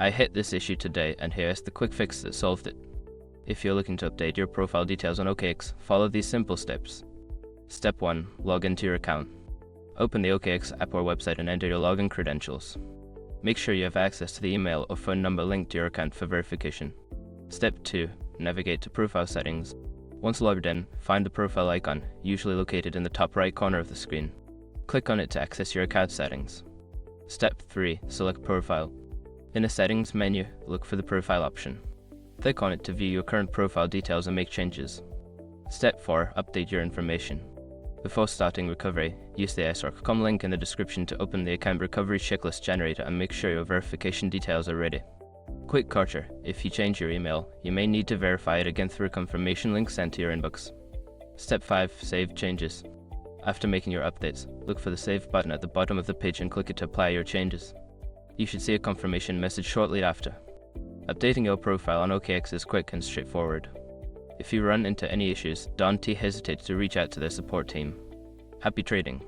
I hit this issue today, and here's the quick fix that solved it. If you're looking to update your profile details on OKX, follow these simple steps. Step 1. Log into your account. Open the OKX app or website and enter your login credentials. Make sure you have access to the email or phone number linked to your account for verification. Step 2. Navigate to Profile Settings. Once logged in, find the profile icon, usually located in the top right corner of the screen. Click on it to access your account settings. Step 3. Select Profile. In the Settings menu, look for the Profile option. Click on it to view your current profile details and make changes. Step 4. Update your information. Before starting recovery, use the s.com link in the description to open the account recovery checklist generator and make sure your verification details are ready. Quick catcher: if you change your email, you may need to verify it again through a confirmation link sent to your inbox. Step 5. Save changes. After making your updates, look for the Save button at the bottom of the page and click it to apply your changes. You should see a confirmation message shortly after. Updating your profile on OKX is quick and straightforward. If you run into any issues, don't hesitate to reach out to their support team. Happy trading!